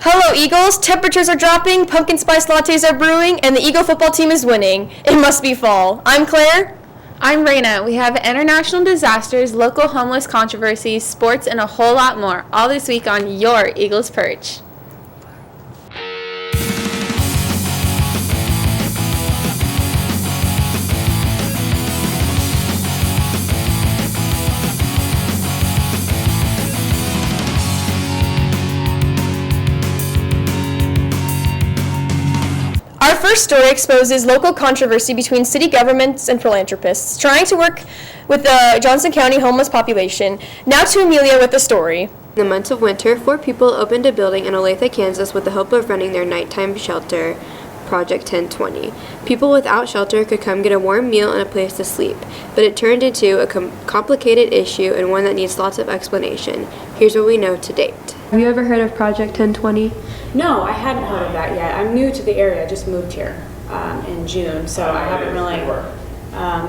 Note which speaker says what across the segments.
Speaker 1: Hello, Eagles. Temperatures are dropping, pumpkin spice lattes are brewing, and the Eagle football team is winning. It must be fall. I'm Claire.
Speaker 2: I'm Raina. We have international disasters, local homeless controversies, sports, and a whole lot more, all this week on your Eagles Perch.
Speaker 1: Our first story exposes local controversy between city governments and philanthropists trying to work with the Johnson County homeless population. Now to Amelia with the story.
Speaker 3: In the months of winter, 4 people opened a building in Olathe, Kansas with the hope of running their nighttime shelter, Project 1020. People without shelter could come get a warm meal and a place to sleep, but it turned into a complicated issue and one that needs lots of explanation. Here's what we know to date. Have you ever heard of Project 1020?
Speaker 4: No, I hadn't heard of that yet. I'm new to the area. I just moved here in June, so I haven't really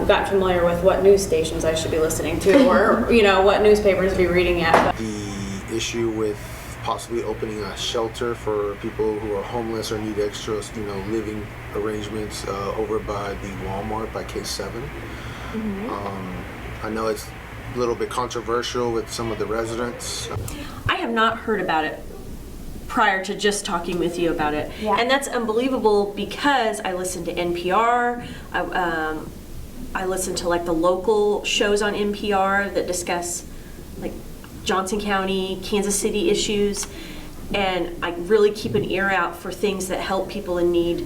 Speaker 4: gotten familiar with what news stations I should be listening to or what newspapers to be reading yet.
Speaker 5: The issue with possibly opening a shelter for people who are homeless or need extra, living arrangements over by the Walmart by K7. I know it's a little bit controversial with some of the residents.
Speaker 6: I have not heard about it prior to just talking with you about it. Yeah. And that's unbelievable because I listen to NPR, I listen to like the local shows on NPR that discuss like Johnson County, Kansas City issues, and I really keep an ear out for things that help people in need.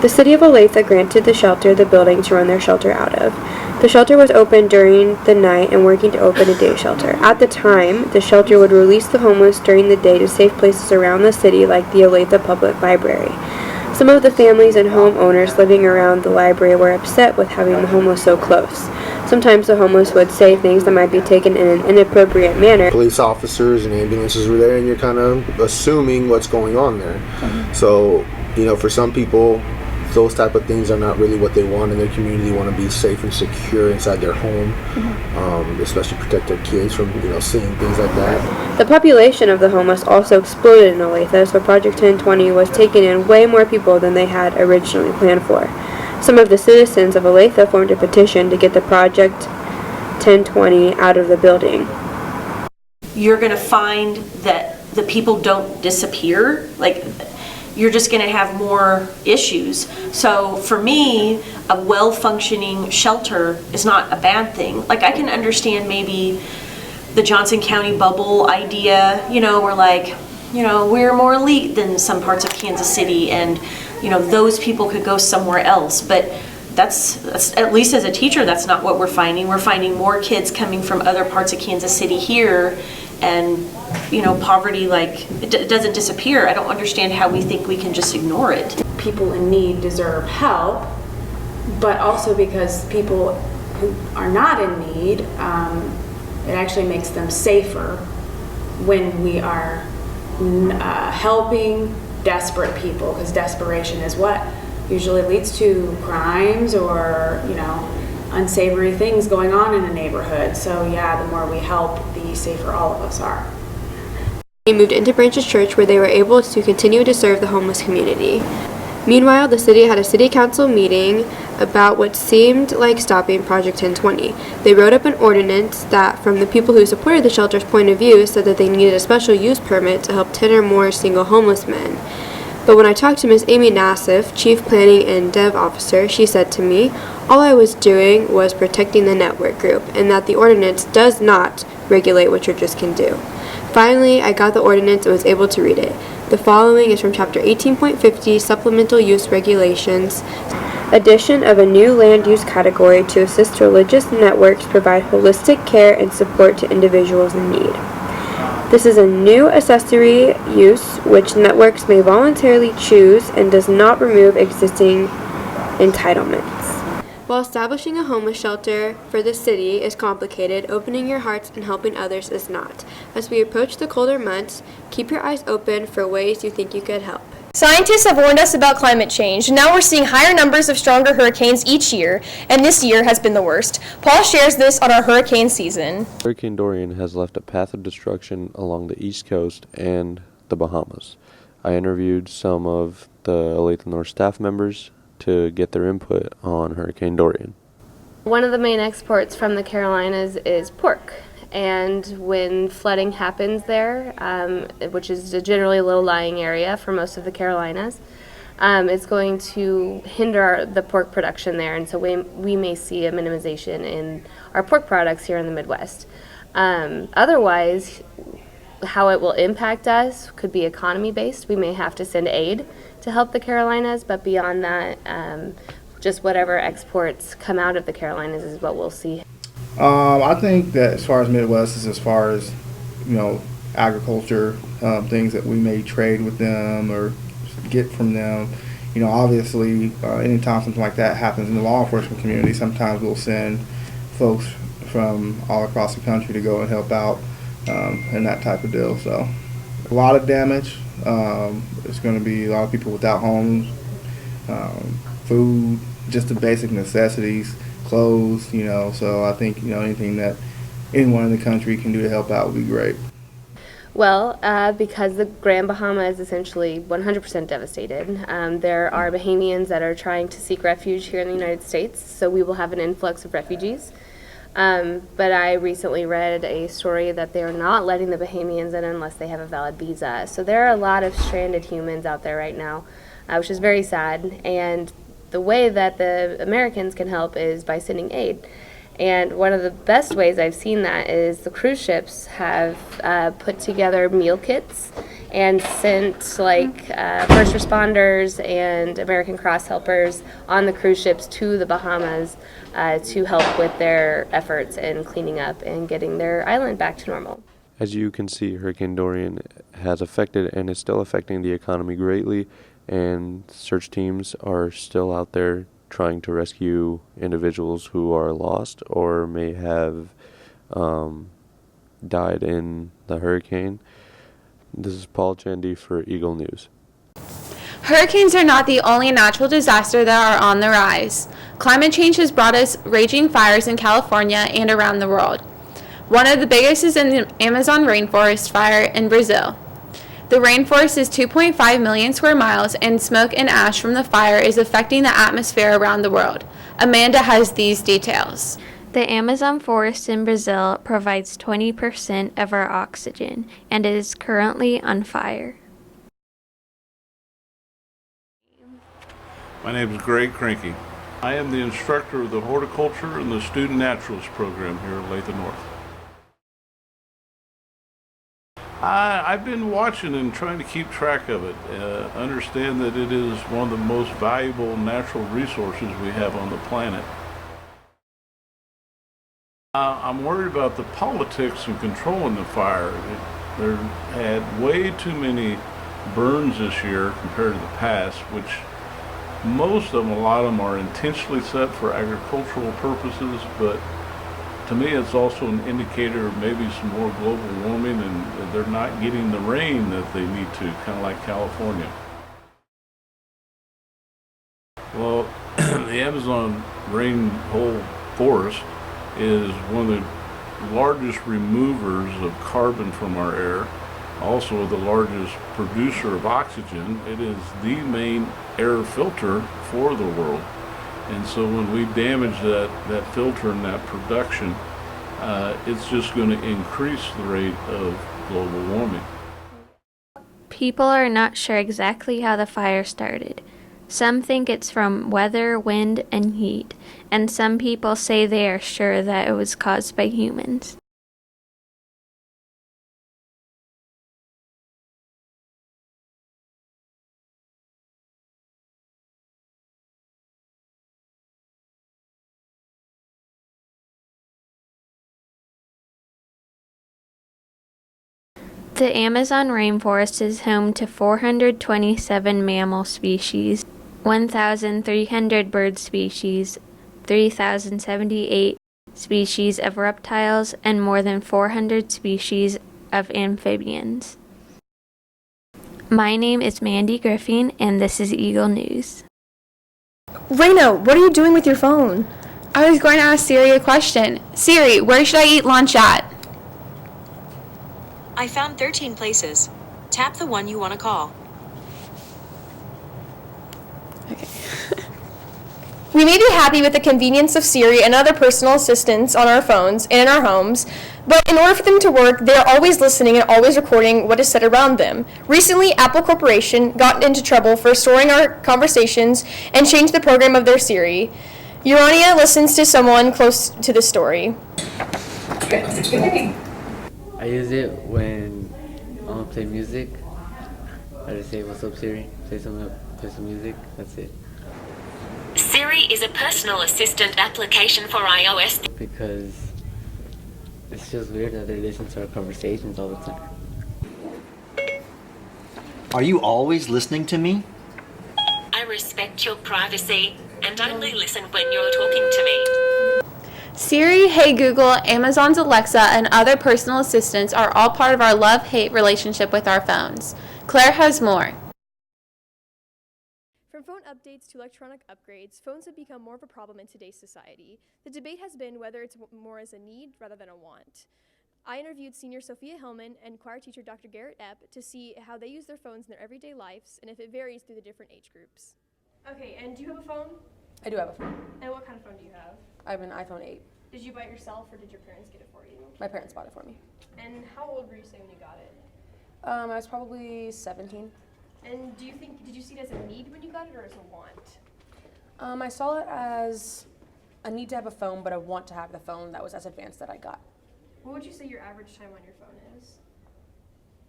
Speaker 3: The city of Olathe granted the shelter the building to run their shelter out of. The shelter was open during the night and working to open a day shelter. At the time, the shelter would release the homeless during the day to safe places around the city like the Olathe Public Library. Some of the families and homeowners living around the library were upset with having the homeless so close. Sometimes the homeless would say things that might be taken in an inappropriate manner.
Speaker 5: Police officers and ambulances were there, and you're kind of assuming what's going on there. So, for some people, those type of things are not really what they want in their community. They want to be safe and secure inside their home, especially protect their kids from, seeing things like that.
Speaker 3: The population of the homeless also exploded in Olathe, so Project 1020 was taking in way more people than they had originally planned for. Some of the citizens of Olathe formed a petition to get the Project 1020 out of the building.
Speaker 6: You're going to find that the people don't disappear. Like, you're just going to have more issues. So for me, a well-functioning shelter is not a bad thing. Like, I can understand maybe the Johnson County bubble idea, we're like, we're more elite than some parts of Kansas City, and those people could go somewhere else. But that's at least as a teacher, that's not what we're finding. We're finding more kids coming from other parts of Kansas City here, and poverty, it doesn't disappear. I don't understand how we think we can just ignore it.
Speaker 4: People in need deserve help, but also because people who are not in need, it actually makes them safer when we are helping desperate people, because desperation is what usually leads to crimes or unsavory things going on in a neighborhood. So yeah, the more we help, the safer all of us are.
Speaker 3: They moved into Branches Church, where they were able to continue to serve the homeless community. Meanwhile, the city had a city council meeting about what seemed like stopping Project 1020. They wrote up an ordinance that, from the people who supported the shelter's point of view, said that they needed a special use permit to help 10 or more single homeless men. But when I talked to Ms. Amy Nassif, Chief Planning and Dev Officer, she said to me, all I was doing was protecting the network group, and that the ordinance does not regulate what churches can do. Finally, I got the ordinance and was able to read it. The following is from Chapter 18.50, Supplemental Use Regulations. Addition of a new land use category to assist religious networks provide holistic care and support to individuals in need. This is a new accessory use which networks may voluntarily choose and does not remove existing entitlements. While establishing a homeless shelter for the city is complicated, opening your hearts and helping others is not. As we approach the colder months, keep your eyes open for ways you think you could help.
Speaker 1: Scientists have warned us about climate change. Now we're seeing higher numbers of stronger hurricanes each year, and this year has been the worst. Paul shares this on our hurricane season.
Speaker 7: Hurricane Dorian has left a path of destruction along the east coast and the Bahamas. I interviewed some of the Olathe North staff members to get their input on Hurricane Dorian.
Speaker 2: One of the main exports from the Carolinas is pork. And when flooding happens there, which is a generally low-lying area for most of the Carolinas, it's going to hinder the pork production there, and so we may see a minimization in our pork products here in the Midwest. Otherwise, how it will impact us could be economy-based. We may have to send aid to help the Carolinas, but beyond that, just whatever exports come out of the Carolinas is what we'll see.
Speaker 8: I think that as far as Midwest is as far as, agriculture, things that we may trade with them or get from them. Obviously, anytime something like that happens in the law enforcement community, sometimes we'll send folks from all across the country to go and help out and that type of deal. So a lot of damage. It's going to be a lot of people without homes, food, just the basic necessities, clothes, so I think, anything that anyone in the country can do to help out would be great.
Speaker 2: Well, because the Grand Bahama is essentially 100% devastated, there are Bahamians that are trying to seek refuge here in the United States, so we will have an influx of refugees. But I recently read a story that they are not letting the Bahamians in unless they have a valid visa. So there are a lot of stranded humans out there right now, which is very sad. And the way that the Americans can help is by sending aid. And one of the best ways I've seen that is the cruise ships have put together meal kits and sent first responders and American Cross helpers on the cruise ships to the Bahamas to help with their efforts in cleaning up and getting their island back to normal.
Speaker 7: As you can see, Hurricane Dorian has affected and is still affecting the economy greatly, and search teams are still out there trying to rescue individuals who are lost or may have died in the hurricane. This is Paul Chandy for Eagle News.
Speaker 2: Hurricanes are not the only natural disaster that are on the rise. Climate change has brought us raging fires in California and around the world. One of the biggest is in the Amazon rainforest fire in Brazil. The rainforest is 2.5 million square miles, and smoke and ash from the fire is affecting the atmosphere around the world. Amanda has these details.
Speaker 9: The Amazon forest in Brazil provides 20% of our oxygen and is currently on fire.
Speaker 10: My name is Greg Cranky. I am the instructor of the horticulture and the student naturalist program here at Olathe North. I've been watching and trying to keep track of it. Understand that it is one of the most valuable natural resources we have on the planet. I'm worried about the politics and controlling the fire. There had way too many burns this year compared to the past, which most of them, a lot of them are intentionally set for agricultural purposes, but to me, it's also an indicator of maybe some more global warming, and they're not getting the rain that they need to, kind of like California. Well, the Amazon rainhole forest is one of the largest removers of carbon from our air, also the largest producer of oxygen. It is the main air filter for the world. And so when we damage that filter and that production, it's just going to increase the rate of global warming.
Speaker 9: People are not sure exactly how the fire started. Some think it's from weather, wind, and heat, and some people say they are sure that it was caused by humans. The Amazon rainforest is home to 427 mammal species, 1,300 bird species, 3,078 species of reptiles, and more than 400 species of amphibians. My name is Mandy Griffin, and this is Eagle News.
Speaker 1: Raina, what are you doing with your phone?
Speaker 2: I was going to ask Siri a question. Siri, where should I eat lunch at?
Speaker 11: I found 13 places. Tap the one you want to call.
Speaker 1: We may be happy with the convenience of Siri and other personal assistants on our phones and in our homes, but in order for them to work, they are always listening and always recording what is said around them. Recently, Apple Corporation got into trouble for storing our conversations and changed the program of their Siri. Urania listens to someone close to the story.
Speaker 12: I use it when I want to play music. I just say, "What's up, Siri?" Play some music. That's it.
Speaker 11: Siri is a personal assistant application for iOS.
Speaker 12: Because it's just weird that they listen to our conversations all the time.
Speaker 13: Are you always listening to me?
Speaker 11: I respect your privacy and only listen when you're talking to me.
Speaker 2: Siri, Hey Google, Amazon's Alexa, and other personal assistants are all part of our love-hate relationship with our phones. Claire has more.
Speaker 1: From phone updates to electronic upgrades, phones have become more of a problem in today's society. The debate has been whether it's more as a need rather than a want. I interviewed senior Sophia Hillman and choir teacher Dr. Garrett Epp to see how they use their phones in their everyday lives and if it varies through the different age groups. Okay, and do you have a phone?
Speaker 14: I do have a phone.
Speaker 1: And what kind of phone do you have?
Speaker 14: I have an iPhone 8.
Speaker 1: Did you buy it yourself or did your parents get it for you?
Speaker 14: My parents bought it for me.
Speaker 1: And how old were you say when you got it?
Speaker 14: I was probably 17.
Speaker 1: And did you see it as a need when you got it or as a want?
Speaker 14: I saw it as a need to have a phone, but a want to have the phone that was as advanced that I got.
Speaker 1: What would you say your average time on your phone is?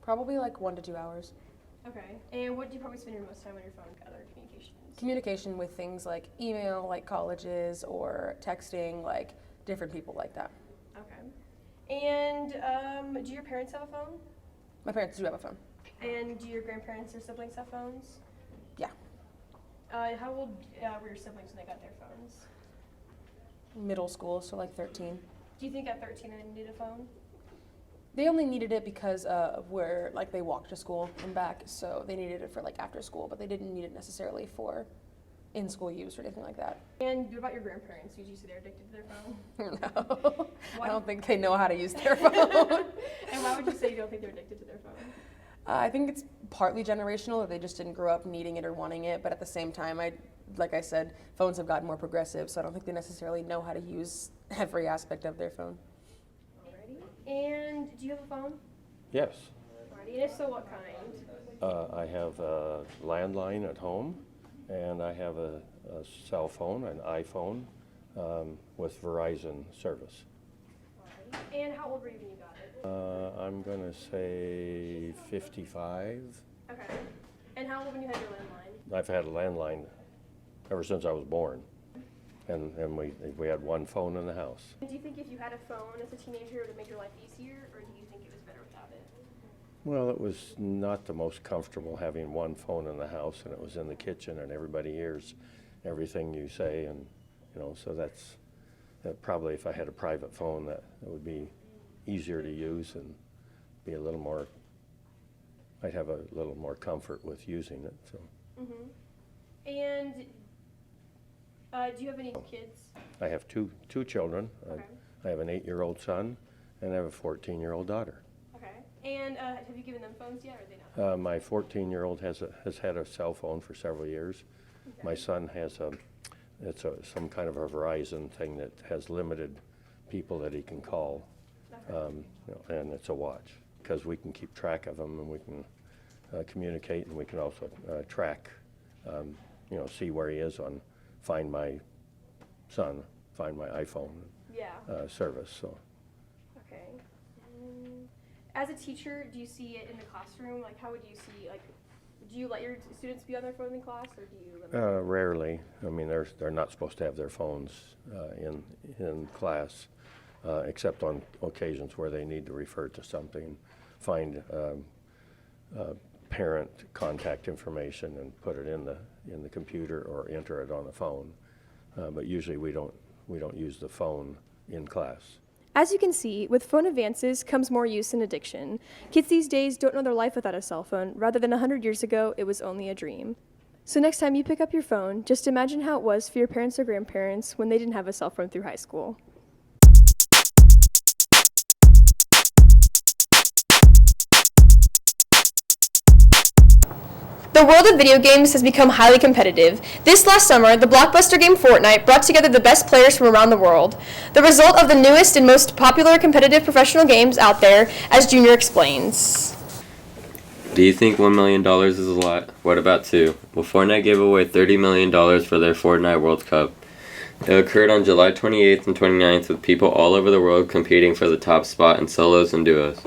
Speaker 14: Probably like 1 to 2 hours.
Speaker 1: Okay. And what do you probably spend your most time on your phone with other communications?
Speaker 14: Communication with things like email, like colleges, or texting, like different people like that.
Speaker 1: Okay. And do your parents have a phone?
Speaker 14: My parents do have a phone.
Speaker 1: And do your grandparents or siblings have phones?
Speaker 14: Yeah.
Speaker 1: How old were your siblings when they got their phones?
Speaker 14: Middle school, so like 13.
Speaker 1: Do you think at 13 they needed a phone?
Speaker 14: They only needed it because of where like they walked to school and back, so they needed it for like after school, but they didn't need it necessarily for in-school use or anything like that.
Speaker 1: And what about your grandparents? Did you say they're addicted to their phone?
Speaker 14: No. I don't think they know how to use their phone.
Speaker 1: And why would you say you don't think they're addicted to their phone?
Speaker 14: I think it's partly generational, that they just didn't grow up needing it or wanting it, but at the same time, like I said, phones have gotten more progressive, so I don't think they necessarily know how to use every aspect of their phone.
Speaker 1: Alrighty. And do you have a phone?
Speaker 15: Yes.
Speaker 1: Alrighty. And if so, what kind?
Speaker 15: I have a landline at home, and I have a cell phone, an iPhone, with Verizon service.
Speaker 1: Alrighty. And how old were you when you got it?
Speaker 15: I'm going to say 55.
Speaker 1: Okay. And how old when you had your landline?
Speaker 15: I've had a landline ever since I was born, and we had one phone in the house.
Speaker 1: Do you think if you had a phone as a teenager, it would make your life easier, or do you think it was better without it?
Speaker 15: Well, it was not the most comfortable having one phone in the house, and it was in the kitchen, and everybody hears everything you say, and so that's probably if I had a private phone, that would be easier to use and be a little more. I'd have a little more comfort with using it. So.
Speaker 1: Mm-hmm. And do you have any kids?
Speaker 15: I have two children.
Speaker 1: Okay.
Speaker 15: I have an 8-year-old son, and I have a 14-year-old daughter.
Speaker 1: Okay. And have you given them phones yet, or are they not?
Speaker 15: My 14-year-old has had a cell phone for several years. Okay. My son has some kind of a Verizon thing that has limited people that he can call, okay. And it's a watch, because we can keep track of them, and we can communicate, and we can also track, see where he is on Find My Son, Find My iPhone service. So.
Speaker 1: Okay. As a teacher, do you see it in the classroom? Like, how would you see, like, do you let your students be on their phone in class, or do you limit
Speaker 15: Rarely. I mean, they're not supposed to have their phones in class, except on occasions where they need to refer to something, find parent contact information and put it in the computer or enter it on the phone. But usually we don't use the phone in class.
Speaker 1: As you can see, with phone advances comes more use and addiction. Kids these days don't know their life without a cell phone, rather than 100 years ago, it was only a dream. So next time you pick up your phone, just imagine how it was for your parents or grandparents when they didn't have a cell phone through high school. The world of video games has become highly competitive. This last summer, the blockbuster game Fortnite brought together the best players from around the world. The result of the newest and most popular competitive professional games out there, as Junior explains.
Speaker 16: Do you think $1 million is a lot? What about 2? Well, Fortnite gave away $30 million for their Fortnite World Cup. It occurred on July 28th and 29th with people all over the world competing for the top spot in solos and duos.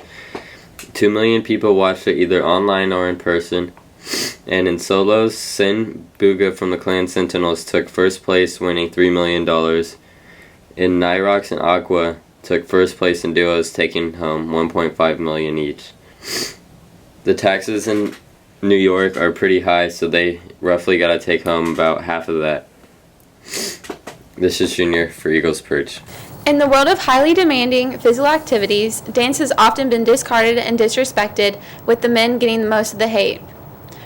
Speaker 16: 2 million people watched it either online or in person. And in solos, Sin Buga from the clan Sentinels took first place, winning $3 million. In Nyrox and Aqua took first place in duos, taking home $1.5 million each. The taxes in New York are pretty high, so they roughly got to take home about half of that. This is Junior for Eagles Perch.
Speaker 17: In the world of highly demanding physical activities, dance has often been discarded and disrespected, with the men getting the most of the hate.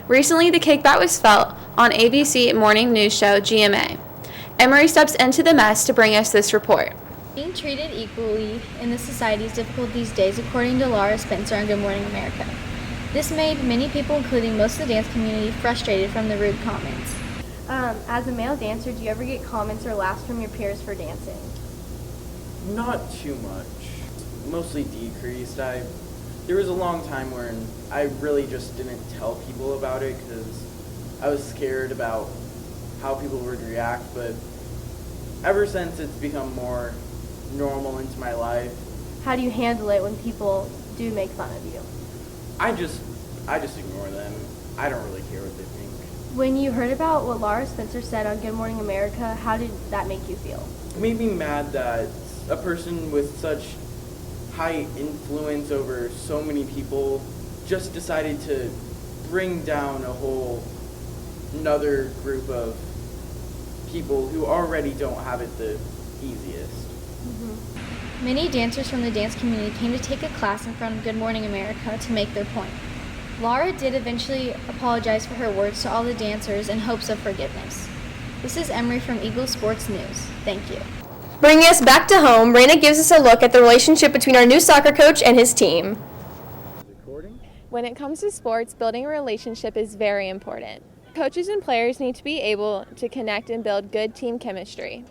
Speaker 17: Recently, the kickback was felt on ABC morning news show GMA. Emery steps into the mess to bring us this report.
Speaker 18: Being treated equally in this society is difficult these days, according to Laura Spencer on Good Morning America. This made many people, including most of the dance community, frustrated from the rude comments.
Speaker 19: As a male dancer, do you ever get comments or laughs from your peers for dancing?
Speaker 20: Not too much. Mostly decreased. There was a long time when I really just didn't tell people about it because I was scared about how people would react, but ever since it's become more normal into my life.
Speaker 19: How do you handle it when people do make fun of you?
Speaker 20: I just ignore them. I don't really care what they think.
Speaker 19: When you heard about what Laura Spencer said on Good Morning America, how did that make you feel?
Speaker 20: It made me mad that a person with such high influence over so many people just decided to bring down a whole another group of people who already don't have it the easiest.
Speaker 18: Mm-hmm. Many dancers from the dance community came to take a class in front of Good Morning America to make their point. Laura did eventually apologize for her words to all the dancers in hopes of forgiveness. This is Emery from Eagle Sports News. Thank you.
Speaker 1: Bringing us back to home, Raina gives us a look at the relationship between our new soccer coach and his team.
Speaker 21: When it comes to sports, building a relationship is very important. Coaches and players need to be able to connect and build good team chemistry.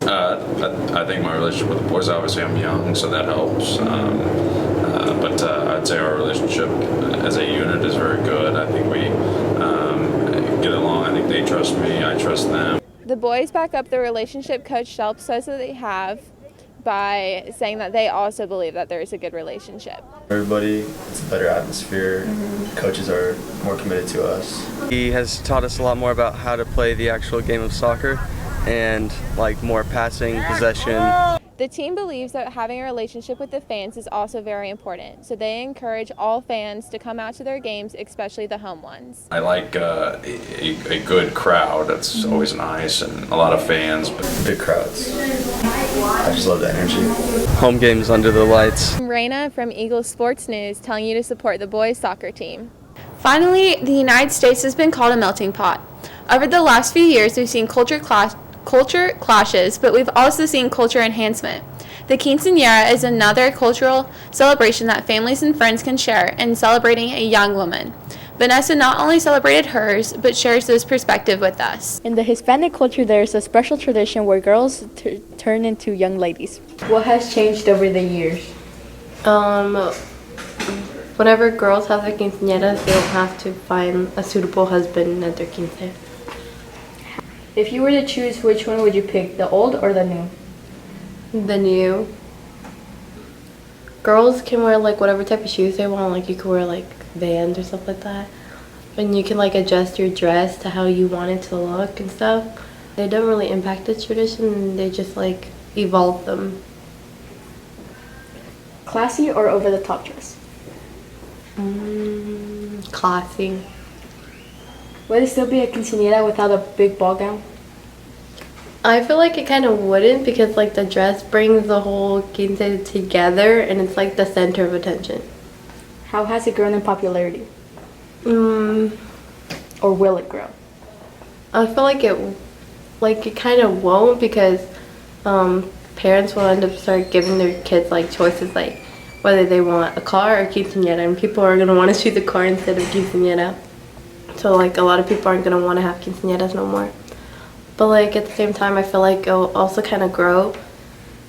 Speaker 22: I think my relationship with the boys, obviously I'm young, so that helps. But I'd say our relationship as a unit is very good. I think we get along. I think they trust me, I trust them.
Speaker 21: The boys back up the relationship Coach Shelp says that they have by saying that they also believe that there is a good relationship.
Speaker 23: Everybody, it's a better atmosphere. Coaches are more committed to us.
Speaker 24: He has taught us a lot more about how to play the actual game of soccer and like more passing, possession.
Speaker 21: The team believes that having a relationship with the fans is also very important, so they encourage all fans to come out to their games, especially the home ones.
Speaker 22: I like a good crowd. That's always nice, and a lot of fans.
Speaker 23: Big crowds. I just love the energy.
Speaker 24: Home games under the lights.
Speaker 21: Raina from Eagle Sports News telling you to support the boys soccer team.
Speaker 17: Finally, the United States has been called a melting pot. Over the last few years, we've seen culture clashes, but we've also seen culture enhancement. The Quinceanera is another cultural celebration that families and friends can share in celebrating a young woman. Vanessa not only celebrated hers, but shares this perspective with us.
Speaker 25: In the Hispanic culture, there's a special tradition where girls turn into young ladies.
Speaker 26: What has changed over the years?
Speaker 27: Whenever girls have their quinceañeras, they don't have to find a suitable husband at their quince.
Speaker 26: If you were to choose, which one would you pick, the old or the new?
Speaker 27: The new. Girls can wear like whatever type of shoes they want, like you can wear like Vans or stuff like that. And you can like adjust your dress to how you want it to look and stuff. They don't really impact the tradition, they just like evolve them.
Speaker 26: Classy or over the top dress?
Speaker 27: Classy.
Speaker 26: Would it still be a quinceañera without a big ball gown?
Speaker 27: I feel like it kind of wouldn't because like the dress brings the whole quince together and it's like the center of attention.
Speaker 26: How has it grown in popularity? Or will it grow?
Speaker 27: I feel like it kind of won't because parents will end up start giving their kids like choices like whether they want a car or quinceañera, and people are going to want to choose a car instead of quinceañera. So like a lot of people aren't gonna want to have quinceañeras no more. But like at the same time, I feel like it'll also kind of grow,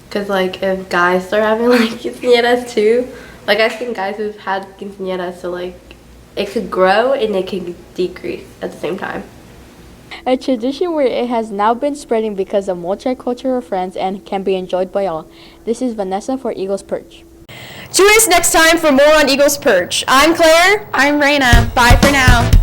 Speaker 27: cause like if guys start having like quinceañeras too, like I've seen guys who've had quinceañeras, so like it could grow and it could decrease at the same time.
Speaker 25: A tradition where it has now been spreading because of multicultural friends and can be enjoyed by all. This is Vanessa for Eagles Perch.
Speaker 1: Join us next time for more on Eagles Perch. I'm Claire.
Speaker 17: I'm Raina. Bye for now.